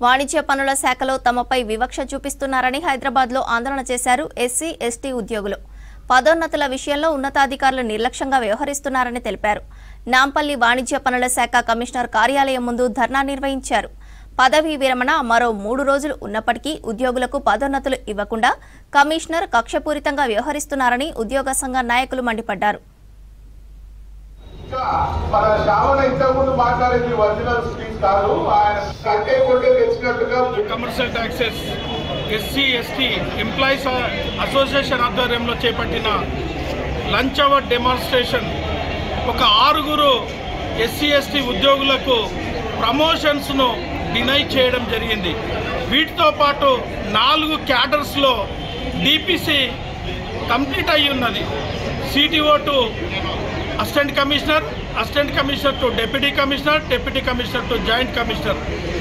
వాణిజ్య పనుల శాఖలో తమపై వివక్ష చూపిస్తున్నారని హైదరాబాద్లో ఆందోళన చేశారు ఎస్సీ ఎస్టీ ఉద్యోగులు. పదోన్నతుల విషయంలో ఉన్నతాధికారులు నిర్లక్ష్యంగా వ్యవహరిస్తున్నారని తెలిపారు. నాంపల్లి వాణిజ్య పనుల శాఖ కమిషనర్ కార్యాలయం ముందు ధర్నా నిర్వహించారు. పదవీ విరమణ మరో 3 రోజులు ఉన్నప్పటికీ ఉద్యోగులకు పదోన్నతులు ఇవ్వకుండా కమిషనర్ కక్షపూరితంగా వ్యవహరిస్తున్నారని ఉద్యోగ సంఘ నాయకులు మండిపడ్డారు. Commercial taxes SC ST employees association ఆధ్వర్యంలో చేపట్టిన లంచ్ అవర్ డెమాన్స్ట్రేషన్ ఒక 6 ఎస్సీ ఎస్టీ ఉద్యోగులకు ప్రమోషన్స్ను డినై చేయడం జరిగింది. వీటితో పాటు 4 క్యాడర్స్లో డిపిసి కంప్లీట్ అయి ఉన్నది. CTO to assistant commissioner to deputy commissioner to joint commissioner.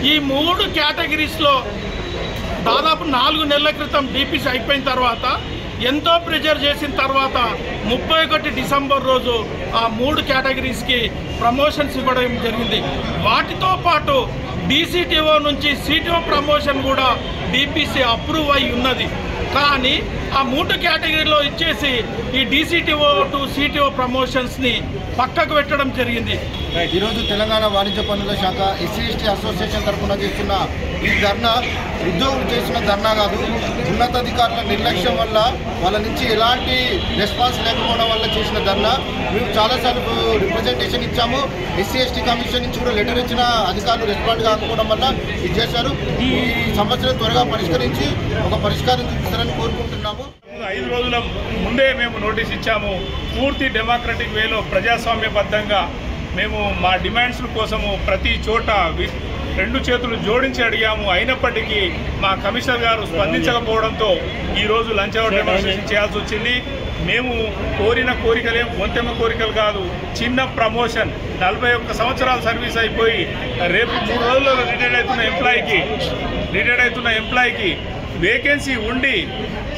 ఈ 3 కేటగిరీస్లో దాదాపు 4 నెలల క్రితం డిపిసి అయిపోయిన తర్వాత ఎంతో ప్రెజర్ చేసిన తర్వాత 31 డిసెంబర్ రోజు ఆ 3 కేటగిరీస్కి ప్రమోషన్స్ ఇవ్వడం జరిగింది. వాటితో పాటు డీసీటీఓ నుంచి సిటిఓ ప్రమోషన్ కూడా డిపిసి అప్రూవ్ అయి ఉన్నది. కానీ ఆ 3 కేటగిరీలో ఇచ్చేసి ఈ డీసీటీఓ టు సిటిఓ ప్రమోషన్స్ని పక్కకు పెట్టడం జరిగింది. ఈరోజు తెలంగాణ వాణిజ్య పన్నుల శాఖ ఎస్సీ ఎస్టీ అసోసియేషన్ తరఫున చేస్తున్న ఈ ధర్నా ఉద్యోగులు చేసిన ధర్నా కాదు, ఉన్నతాధికారుల నిర్లక్ష్యం వల్ల వాళ్ళ నుంచి ఎలాంటి రెస్పాన్స్ లేకపోవడం వల్ల చేసిన ధర్నా. మేము చాలాసార్లు రిప్రజెంటేషన్ ఇచ్చాము. ఎస్సీ ఎస్టీ కమిషన్ నుంచి కూడా లెటర్ ఇచ్చిన అధికారులు రెస్పాండ్ కాకపోవడం వల్ల ఇది చేశారు. ఈ సమస్యను త్వరగా పరిష్కరించి ఒక పరిష్కారం చూపిస్తారని కోరుకుంటున్నాము. 5 రోజుల ముందే మేము నోటీస్ ఇచ్చాము. పూర్తి డెమోక్రటిక్ వేలో ప్రజాస్వామ్యబద్ధంగా మేము మా డిమాండ్స్ కోసము ప్రతి చోట 2 చేతులు జోడించి అడిగాము. అయినప్పటికీ మా కమిషనర్ గారు స్పందించకపోవడంతో ఈరోజు లంచ్ అవర్ డెమాన్స్ట్రేషన్ చేయాల్సి వచ్చింది. మేము కోరిన కోరికలేం వంతెమ్మ కోరికలు కాదు. చిన్న ప్రమోషన్ 41 సంవత్సరాల సర్వీస్ అయిపోయి రేపు 3 రోజుల్లో రిటైర్డ్ అవుతున్న ఎంప్లాయీకి వేకెన్సీ ఉండి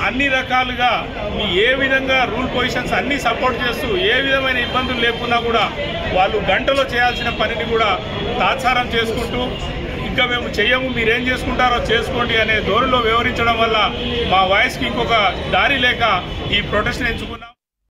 అన్ని రకాలుగా ఏ విధంగా రూల్ పొజిషన్స్ అన్నీ సపోర్ట్ చేస్తూ ఏ విధమైన ఇబ్బందులు లేకున్నా కూడా వాళ్ళు గంటలో చేయాల్సిన పనిని కూడా తాత్సారం చేసుకుంటూ ఇంకా మేము చెయ్యము, మీరేం చేసుకుంటారో చేసుకోండి అనే ధోరణిలో వ్యవహరించడం వల్ల మా వాయిస్కి ఇంకొక దారి లేక ఈ ప్రొటెస్ట్ ఎంచుకున్నాం.